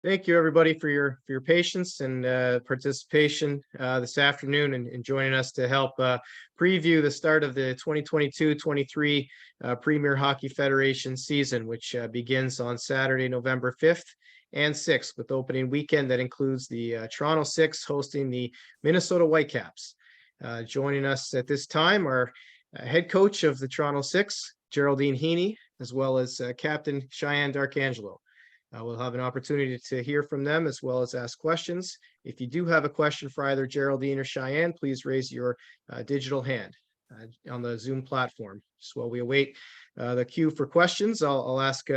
Thank you, everybody, for your patience and participation this afternoon and joining us to help preview the start of the 2022-23 Premier Hockey Federation season, which begins on Saturday, November 5th and 6th, with opening weekend that includes the Toronto Six hosting the Minnesota Whitecaps. Joining us at this time are head coach of the Toronto Six, Geraldine Heaney, as well as Captain Shiann Darkangelo. We'll have an opportunity to hear from them as well as ask questions. If you do have a question for either Geraldine or Shiann, please raise your digital hand on the Zoom platform. So while we await the queue for questions, I'll ask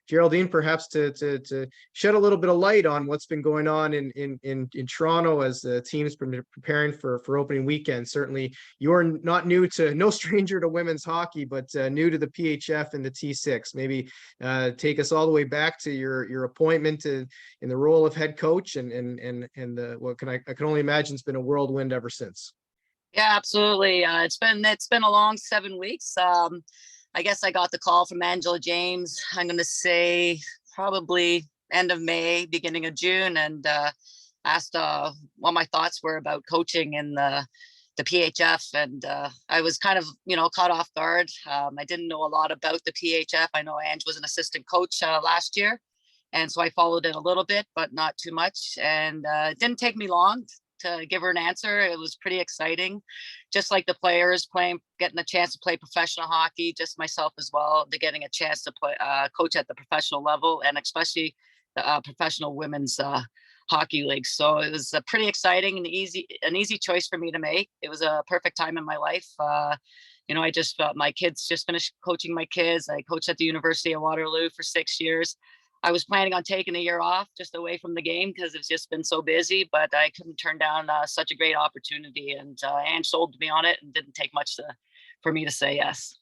Geraldine perhaps to shed a little bit of light on what's been going on in Toronto as the team's been preparing for opening weekend. Certainly, you're no stranger to women's hockey, but new to the PHF and the T6. Maybe take us all the way back to your appointment in the role of head coach, and I can only imagine it's been a whirlwind ever since. Yeah, absolutely. It's been a long 7 weeks. I guess I got the call from Angela James, I'm going to say probably end of May, beginning of June, and asked what my thoughts were about coaching in the PHF. And I was kind of, caught off guard. I didn't know a lot about the PHF. I know Ange was an assistant coach last year. And so I followed it a little bit, but not too much. And it didn't take me long to give her an answer. It was pretty exciting, just like the players getting a chance to play professional hockey, just myself as well, to getting a chance to play coach at the professional level, and especially the professional women's hockey league. So it was pretty exciting and an easy choice for me to make. It was a perfect time in my life. I just felt my kids, just finished coaching my kids. I coached at the University of Waterloo for 6 years. I was planning on taking a year off just away from the game because it's just been so busy, but I couldn't turn down such a great opportunity. And Ange sold me on it, and didn't take much for me to say yes.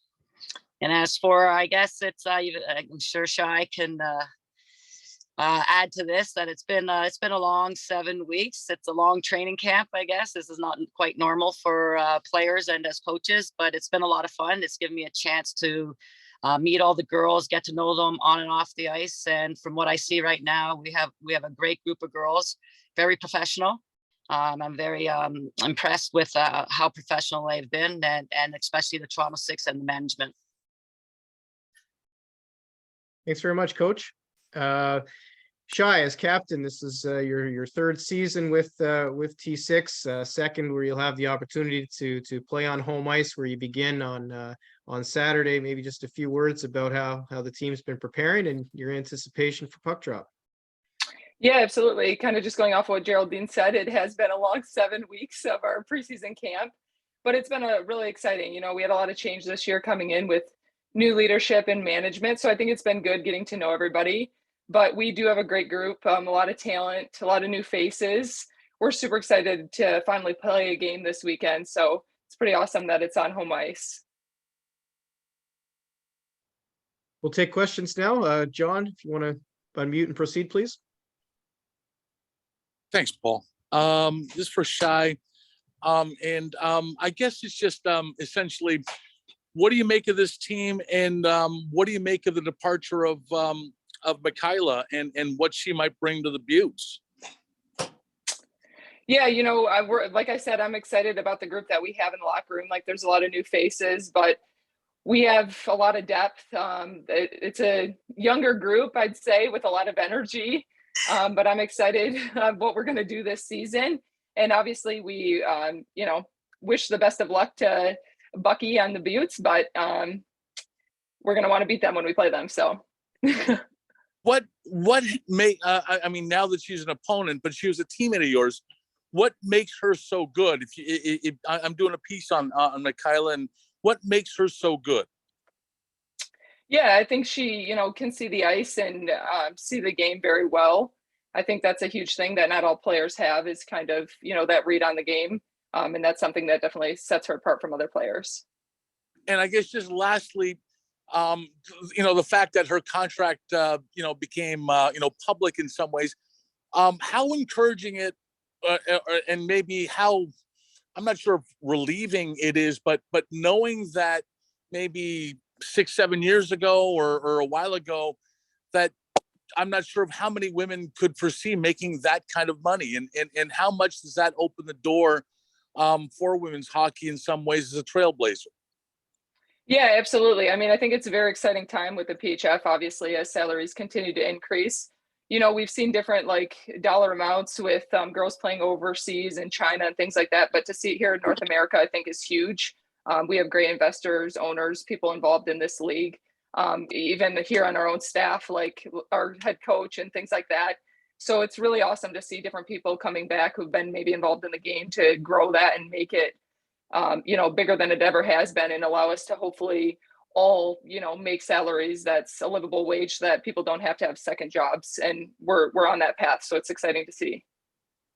And as for, I guess it's, I'm sure Shai can add to this, that it's been a long 7 weeks. It's a long training camp, I guess. This is not quite normal for players and as coaches, but it's been a lot of fun. It's given me a chance to meet all the girls, get to know them on and off the ice. And from what I see right now, we have a great group of girls, very professional. I'm very impressed with how professional they've been, and especially the Toronto Six and the management. Thanks very much, Coach. Shai, as captain, this is your third season with T6, second where you'll have the opportunity to play on home ice, where you begin on Saturday. Maybe just a few words about how the team's been preparing and your anticipation for puck drop. Yeah, absolutely. Kind of just going off what Geraldine said, it has been a long 7 weeks of our preseason camp, but it's been really exciting. We had a lot of change this year coming in with new leadership and management. So I think it's been good getting to know everybody. But we do have a great group, a lot of talent, a lot of new faces. We're super excited to finally play a game this weekend. So it's pretty awesome that it's on home ice. We'll take questions now. John, if you want to unmute and proceed, please. Thanks, Paul. This is for Shai. I guess it's just essentially, what do you make of this team, and what do you make of the departure of Michaela and what she might bring to the Buttes? Yeah, like I said, I'm excited about the group that we have in the locker room. Like, there's a lot of new faces, but we have a lot of depth. It's a younger group, I'd say, with a lot of energy. But I'm excited what we're going to do this season. And obviously we, wish the best of luck to Bucky on the Buttes, but we're going to want to beat them when we play them. So what may, I mean, now that she's an opponent, but she was a teammate of yours, what makes her so good? If I'm doing a piece on Michaela, and what makes her so good? Yeah, I think she, can see the ice and see the game very well. I think that's a huge thing that not all players have, is kind of, that read on the game. And that's something that definitely sets her apart from other players. And I guess just lastly, the fact that her contract, became, public in some ways, how encouraging it, and maybe how, I'm not sure if relieving it is, but knowing that maybe 6-7 years ago or a while ago, that I'm not sure of how many women could foresee making that kind of money, and how much does that open the door for women's hockey in some ways as a trailblazer? Yeah, absolutely. I mean, I think it's a very exciting time with the PHF, obviously, as salaries continue to increase. We've seen different like dollar amounts with girls playing overseas in China and things like that. But to see it here in North America, I think is huge. We have great investors, owners, people involved in this league. Even here on our own staff, like our head coach and things like that. So it's really awesome to see different people coming back who've been maybe involved in the game to grow that and make it bigger than it ever has been, and allow us to hopefully all, make salaries that's a livable wage so that people don't have to have second jobs. And we're on that path. So it's exciting to see.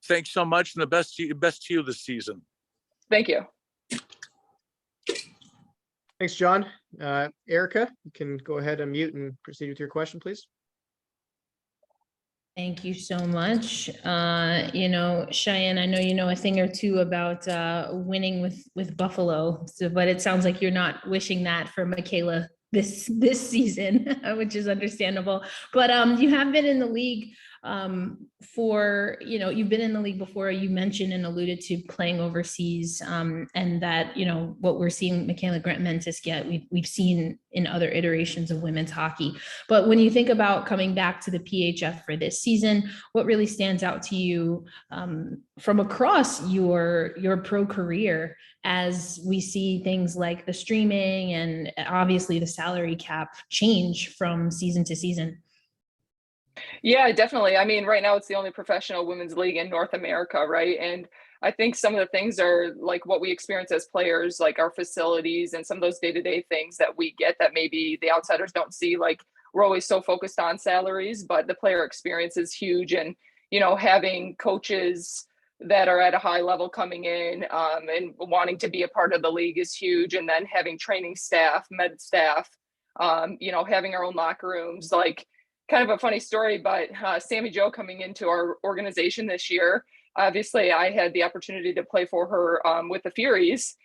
Thanks so much, and the best to you this season. Thank you. Thanks, John. Erica, you can go ahead and mute and proceed with your question, please. Thank you so much. Shiann, I know you know a thing or two about winning with Buffalo, but it sounds like you're not wishing that for Michaela this season, which is understandable. But you have been in the league you've been in the league before. You mentioned and alluded to playing overseas, and that what we're seeing Michaela Grant-Mentis get, we've seen in other iterations of women's hockey. But when you think about coming back to the PHF for this season, what really stands out to you from across your pro career, as we see things like the streaming and obviously the salary cap change from season to season? Yeah, definitely. I mean, right now it's the only professional women's league in North America, right? And I think some of the things are like what we experience as players, like our facilities and some of those day-to-day things that we get that maybe the outsiders don't see. Like, we're always so focused on salaries, but the player experience is huge. And, having coaches that are at a high level coming in and wanting to be a part of the league is huge. And then having training staff, med staff, having our own locker rooms, like, kind of a funny story, but Sammy Jo coming into our organization this year, obviously I had the opportunity to play for her with the Furies.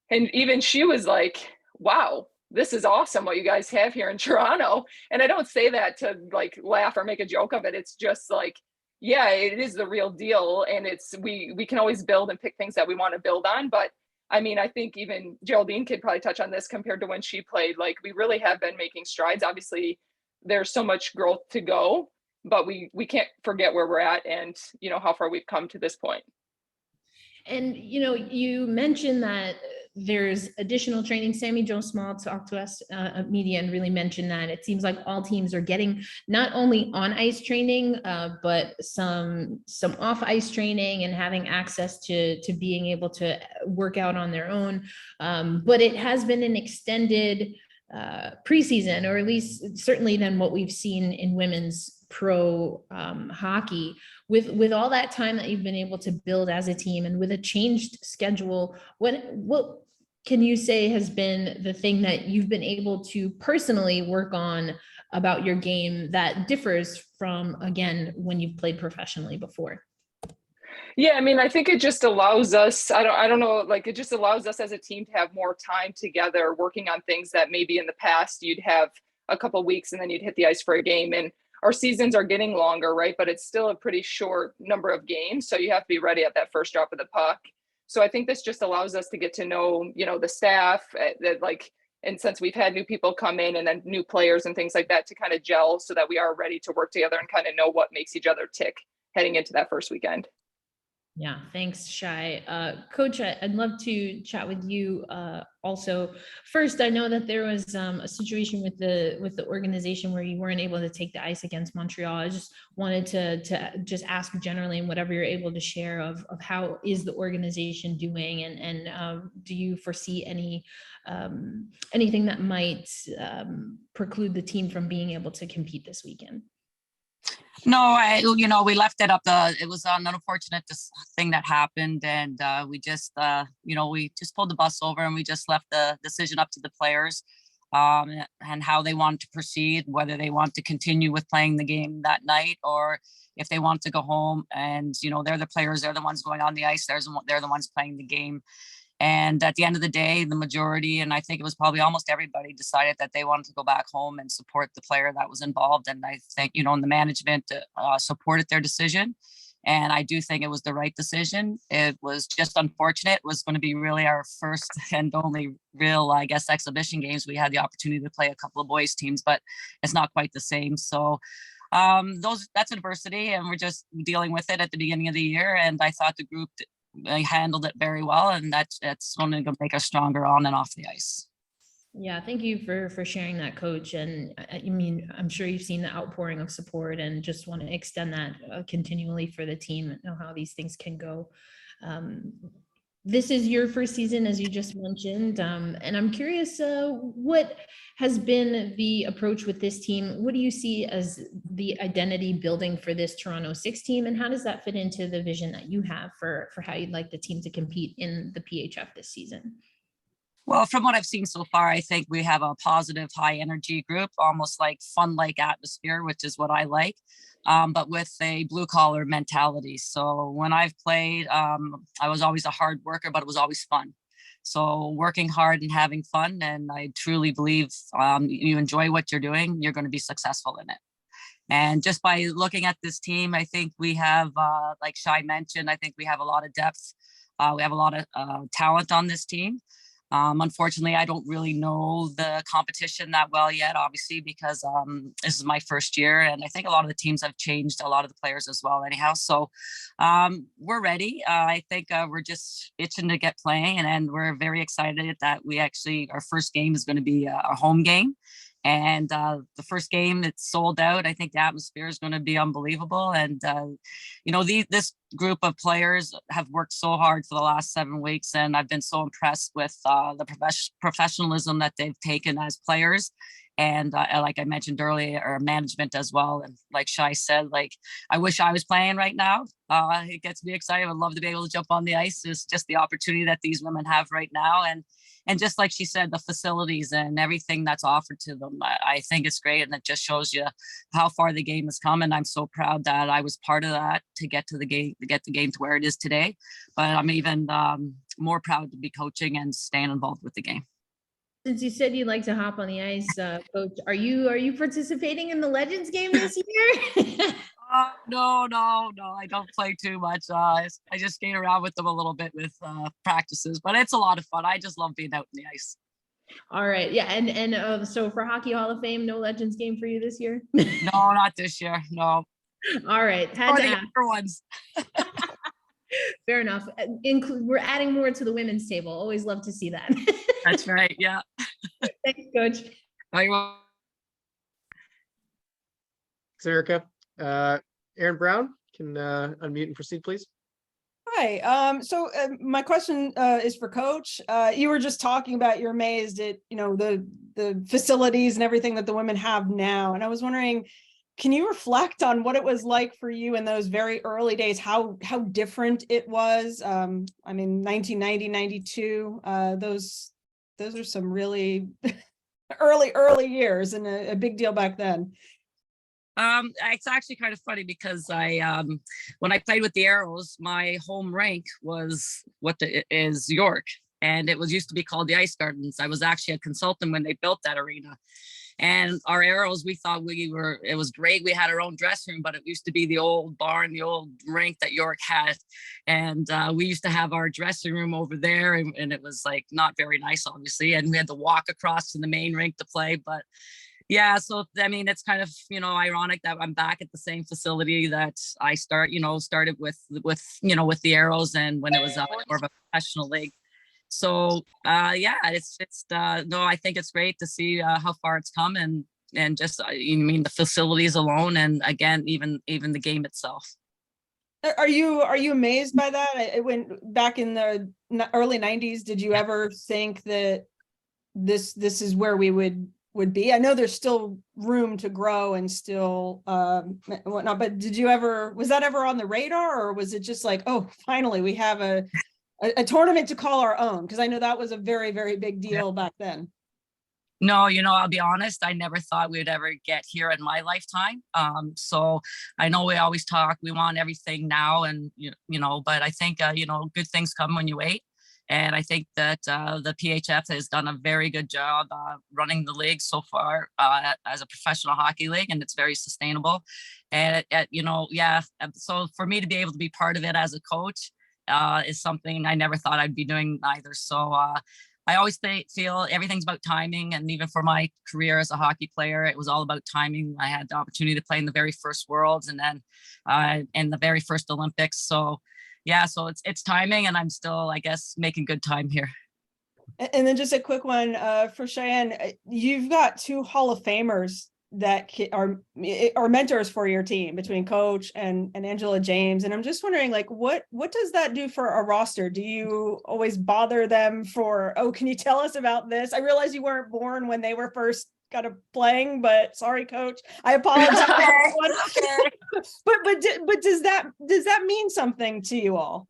And even she was like, wow, this is awesome what you guys have here in Toronto. And I don't say that to like laugh or make a joke of it. It's just like, yeah, it is the real deal. And we can always build and pick things that we want to build on. But I mean, I think even Geraldine could probably touch on this compared to when she played. Like, we really have been making strides. Obviously, there's so much growth to go, but we can't forget where we're at and how far we've come to this point. And you mentioned that there's additional training. Sammy Jo Small talked to us at media and really mentioned that it seems like all teams are getting not only on ice training, but some off ice training and having access to being able to work out on their own. But it has been an extended preseason, or at least certainly than what we've seen in women's pro hockey. With all that time that you've been able to build as a team, and with a changed schedule, what can you say has been the thing that you've been able to personally work on about your game that differs from, again, when you've played professionally before? Yeah, I mean, I think it just allows us, I don't know, like, it just allows us as a team to have more time together working on things that maybe in the past you'd have a couple of weeks and then you'd hit the ice for a game. And our seasons are getting longer, right? But it's still a pretty short number of games. So you have to be ready at that first drop of the puck. So I think this just allows us to get to know, the staff that and since we've had new people come in and then new players and things like that, to kind of gel so that we are ready to work together and kind of know what makes each other tick heading into that first weekend. Yeah, thanks, Shai. Coach, I'd love to chat with you also. First, I know that there was a situation with the organization where you weren't able to take the ice against Montreal. I just wanted to just ask generally, and whatever you're able to share of how is the organization doing, and do you foresee anything that might preclude the team from being able to compete this weekend? No, we left it up. It was an unfortunate thing that happened, and we just pulled the bus over and we just left the decision up to the players, and how they want to proceed, whether they want to continue with playing the game that night or if they want to go home. And they're the players, they're the ones going on the ice, they're the ones playing the game. And at the end of the day, the majority, and I think it was probably almost everybody, decided that they wanted to go back home and support the player that was involved. And I think, and the management supported their decision. And I do think it was the right decision. It was just unfortunate. It was going to be really our first and only real, I guess, exhibition games. We had the opportunity to play a couple of boys teams, but it's not quite the same. So that's adversity, and we're just dealing with it at the beginning of the year. And I thought the group handled it very well, and that's only going to make us stronger on and off the ice. Yeah, thank you for sharing that, Coach. And I mean, I'm sure you've seen the outpouring of support, and just want to extend that continually for the team and know how these things can go. This is your first season, as you just mentioned, and I'm curious, what has been the approach with this team? What do you see as the identity building for this Toronto 6 team, and how does that fit into the vision that you have for how you'd like the team to compete in the PHF this season? Well, from what I've seen so far, I think we have a positive, high energy group, almost like fun-like atmosphere, which is what I like, but with a blue collar mentality. So when I've played, I was always a hard worker, but it was always fun. So working hard and having fun. And I truly believe you enjoy what you're doing, you're going to be successful in it. And just by looking at this team, I think we have, like Shiann mentioned, I think we have a lot of depth. We have a lot of talent on this team. Unfortunately, I don't really know the competition that well yet, obviously, because this is my first year, and I think a lot of the teams have changed, a lot of the players as well anyhow. So we're ready. I think we're just itching to get playing, and we're very excited that our first game is going to be a home game. And the first game, it's sold out. I think the atmosphere is going to be unbelievable. And, this group of players have worked so hard for the last 7 weeks. And I've been so impressed with the professionalism that they've taken as players. And like I mentioned earlier, our management as well. And like Shai said, I wish I was playing right now. It gets me excited. I'd love to be able to jump on the ice. It's just the opportunity that these women have right now. And just like she said, the facilities and everything that's offered to them, I think it's great. And it just shows you how far the game has come. And I'm so proud that I was part of that to get the game to where it is today. But I'm even more proud to be coaching and staying involved with the game. Since you said you'd like to hop on the ice, Coach, are you participating in the Legends game this year? No, I don't play too much. I just skate around with them a little bit with practices, but it's a lot of fun. I just love being out in the ice. All right. Yeah. And so for Hockey Hall of Fame, no Legends game for you this year? No, not this year. No. All right. Had to the ask. younger ones. Fair enough. We're adding more to the women's table. Always love to see that. That's right. Yeah. Thanks, Coach. Thanks, Erica. Aaron Brown can unmute and proceed, please. Hi. So my question is for Coach. You were just talking about you're amazed at the facilities and everything that the women have now, and I was wondering, can you reflect on what it was like for you in those very early days? How different it was? I mean, 1990, 92. Those are some really early years, and a big deal back then. It's actually kind of funny because when I played with the Arrows, my home rink was is York, and it used to be called the Ice Gardens. I was actually a consultant when they built that arena. And our Arrows, we thought it was great. We had our own dressing room, but it used to be the old barn, the old rink that York had. And we used to have our dressing room over there, and it was not very nice, obviously. And we had to walk across to the main rink to play. But yeah, so I mean, it's kind of ironic that I'm back at the same facility that I started with the Arrows, and when it was more of a professional league. So it's no, I think it's great to see how far it's come, and just the facilities alone, and again even the game itself. Are you amazed by that? When back in the early 90s, did you ever think that this is where we would be? I know there's still room to grow and still whatnot, but was that ever on the radar, or was it just like, oh, finally we have a tournament to call our own? Because I know that was a very, very big deal back then. No, I'll be honest, I never thought we'd ever get here in my lifetime. So I know we always talk, we want everything now, and but I think good things come when you wait. And I think that the PHF has done a very good job running the league so far as a professional hockey league, and it's very sustainable. And so for me to be able to be part of it as a coach is something I never thought I'd be doing either. So I always feel everything's about timing. And even for my career as a hockey player, it was all about timing. I had the opportunity to play in the very first Worlds and then in the very first Olympics. So yeah, so it's timing, and I'm still, I guess, making good time here. And then just a quick one for Shiann. You've got 2 Hall of Famers that are mentors for your team, between Coach and Angela James. And I'm just wondering, like, what does that do for a roster? Do you always bother them for, oh, can you tell us about this? I realize you weren't born when they were first kind of playing, but sorry, Coach, I apologize. But does that mean something to you all?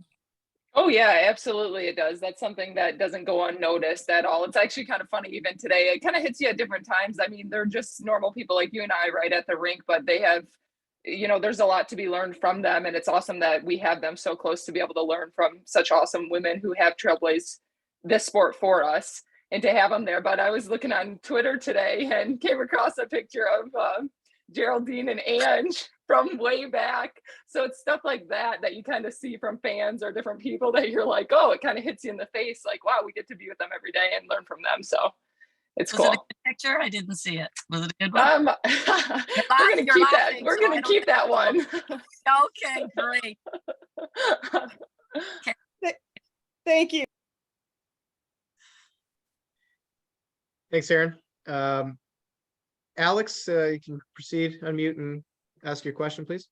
Oh yeah, absolutely it does. That's something that doesn't go unnoticed at all. It's actually kind of funny even today. It kind of hits you at different times. I mean, they're just normal people like you and I right at the rink, but they have, there's a lot to be learned from them. And it's awesome that we have them so close to be able to learn from such awesome women who have trailblazed this sport for us, and to have them there. But I was looking on Twitter today and came across a picture of Geraldine and Ange from way back. So it's stuff like that you kind of see from fans or different people that you're like, oh, it kind of hits you in the face. Like, wow, we get to be with them every day and learn from them. So it's cool. Was it a good picture? I didn't see it. Was it a good one? We're going to keep that. We're going to keep that one. Okay, great. Okay. Thank you. Thanks, Aaron. Alex, you can proceed, unmute and ask your question, please.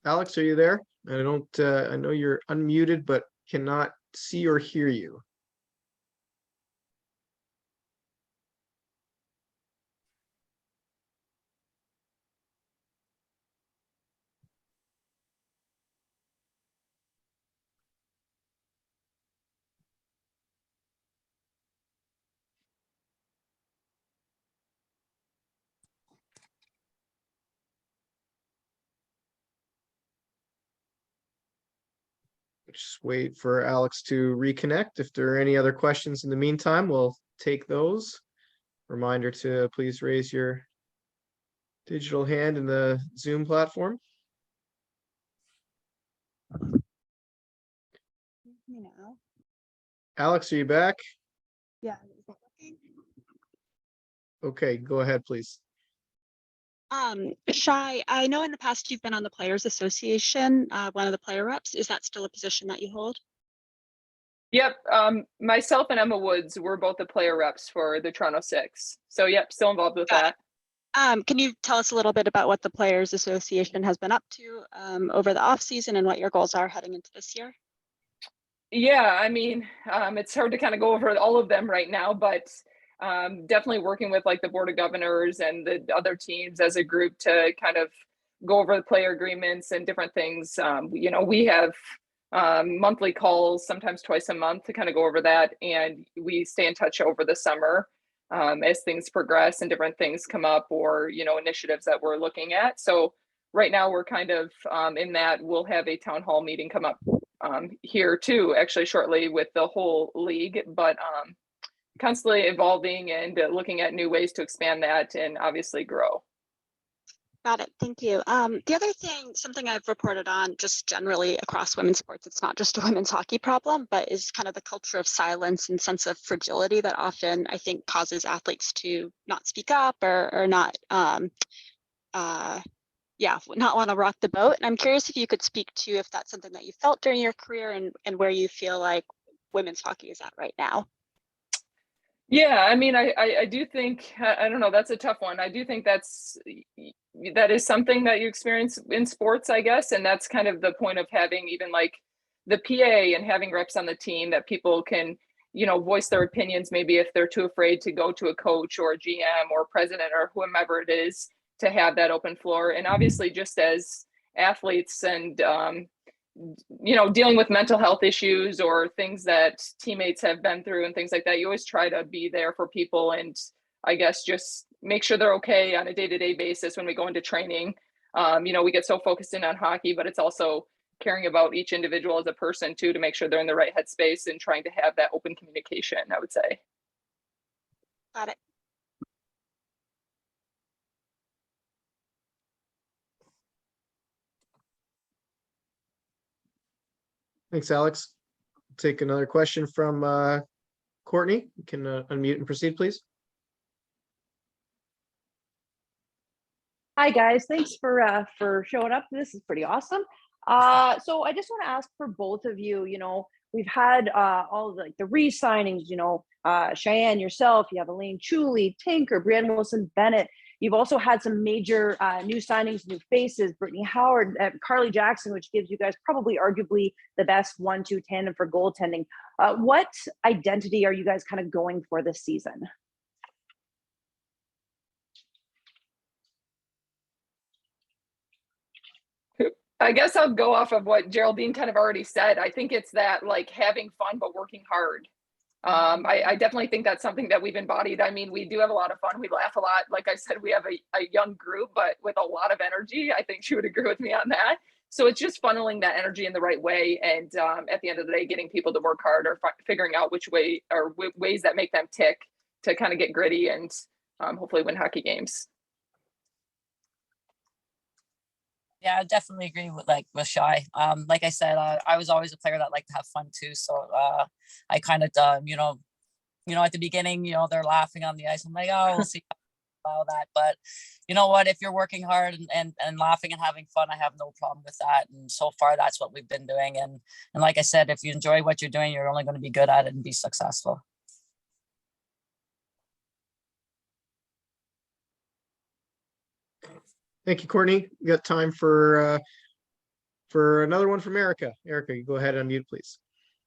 Alex, are you there? I know you're unmuted, but cannot see or hear you. Just wait for Alex to reconnect. If there are any other questions in the meantime, we'll take those. Reminder to please raise your digital hand in the Zoom platform. Alex, are you back? Yeah. Okay, go ahead, please. Shy, I know in the past you've been on the Players Association, one of the player reps. Is that still a position that you hold? Yep. Myself and Emma Woods were both the player reps for the Toronto Six. So yep, still involved with that. Can you tell us a little bit about what the Players Association has been up to over the off season and what your goals are heading into this year? Yeah, I mean, it's hard to kind of go over all of them right now, but definitely working with like the Board of Governors and the other teams as a group to kind of go over the player agreements and different things. We have monthly calls, sometimes twice a month, to kind of go over that, and we stay in touch over the summer as things progress and different things come up, or initiatives that we're looking at. So right now we're kind of in that. We'll have a town hall meeting come up here too, actually shortly, with the whole league, but constantly evolving and looking at new ways to expand that and obviously grow. Got it. Thank you. The other thing, something I've reported on just generally across women's sports, it's not just a women's hockey problem, but is kind of the culture of silence and sense of fragility that often, I think, causes athletes to not speak up or not, not want to rock the boat. And I'm curious if you could speak to if that's something that you felt during your career and where you feel like women's hockey is at right now. Yeah, I mean, I do think, I don't know, that's a tough one. I do think that is something that you experience in sports, I guess. And that's kind of the point of having even like the PA and having reps on the team, that people can, voice their opinions, maybe if they're too afraid to go to a coach or a GM or president or whomever it is, to have that open floor. And obviously just as athletes and dealing with mental health issues or things that teammates have been through and things like that. You always try to be there for people, and I guess just make sure they're okay on a day-to-day basis when we go into training. We get so focused in on hockey, but it's also caring about each individual as a person too, to make sure they're in the right headspace and trying to have that open communication, I would say. Got it. Thanks, Alex. Take another question from Courtney. You can unmute and proceed, please. Hi guys, thanks for showing up. This is pretty awesome. So I just want to ask for both of you. We've had all the re-signings. Shiann, yourself. You have Elaine Chuley, Tinker, Brianna Wilson, Bennett. You've also had some major new signings, new faces. Brittany Howard, Carly Jackson, which gives you guys probably arguably the best 1-2 tandem for goaltending. What identity are you guys kind of going for this season? I guess I'll go off of what Geraldine kind of already said. I think it's that having fun, but working hard. I definitely think that's something that we've embodied. I mean, we do have a lot of fun. We laugh a lot. Like I said, we have a young group, but with a lot of energy. I think she would agree with me on that. So it's just funneling that energy in the right way. And at the end of the day, getting people to work hard or figuring out which way or ways that make them tick to kind of get gritty and hopefully win hockey games. Yeah, I definitely agree with Shy. Like I said, I was always a player that liked to have fun too. So I kind of, at the beginning, they're laughing on the ice. I'm like, oh, we'll see about that. But you know what? If you're working hard and laughing and having fun, I have no problem with that. And so far, that's what we've been doing. And like I said, if you enjoy what you're doing, you're only going to be good at it and be successful. Thank you, Courtney. We got time for another one from Erica. Erica, you go ahead and unmute, please.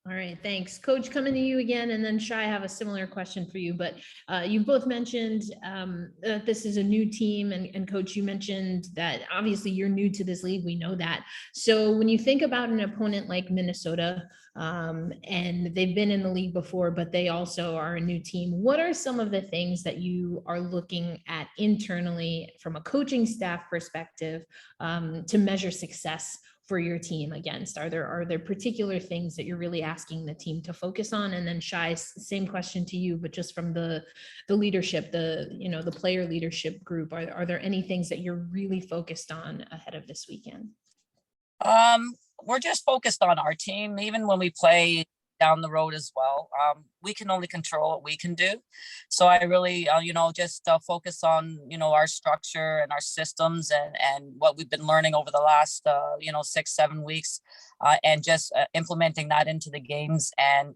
All right, thanks. Coach, coming to you again, and then Shy, I have a similar question for you, but you both mentioned that this is a new team, and Coach, you mentioned that obviously you're new to this league, we know that. So when you think about an opponent like Minnesota, and they've been in the league before, but they also are a new team, what are some of the things that you are looking at internally from a coaching staff perspective to measure success for your team against? Are there particular things that you're really asking the team to focus on? And then Shai, same question to you, but just from the leadership, the player leadership group, are there any things that you're really focused on ahead of this weekend? We're just focused on our team. Even when we play down the road as well, we can only control what we can do. So I really, just focus on, our structure and our systems and what we've been learning over the last, 6-7 weeks, and just implementing that into the games. And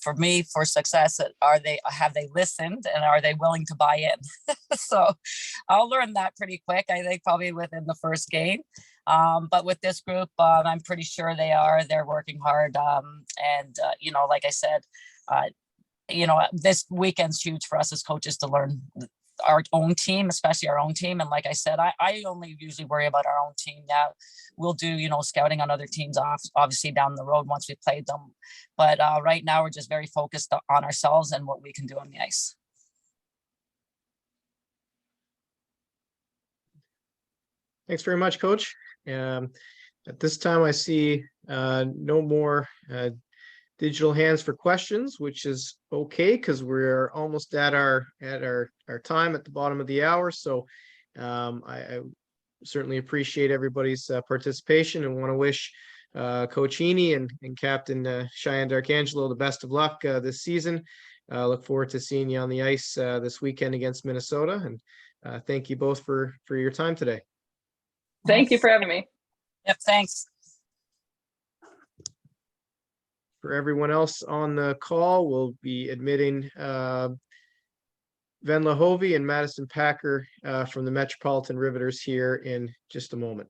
for me, for success, have they listened and are they willing to buy in? So I'll learn that pretty quick. I think probably within the first game. But with this group, I'm pretty sure they're working hard. Like I said, this weekend's huge for us as coaches to learn our own team, especially our own team. And like I said, I only usually worry about our own team. Now we'll do, scouting on other teams obviously down the road once we played them. But right now we're just very focused on ourselves and what we can do on the ice. Thanks very much, Coach. At this time, I see no more digital hands for questions, which is okay because we're almost at our time at the bottom of the hour. So I certainly appreciate everybody's participation and want to wish Coach Heaney and Captain Shiann Darkangelo the best of luck this season. Look forward to seeing you on the ice this weekend against Minnesota. And thank you both for your time today. Thank you for having me. Yep, thanks. For everyone else on the call, we'll be admitting Ven Lahovey and Madison Packer from the Metropolitan Riveters here in just a moment.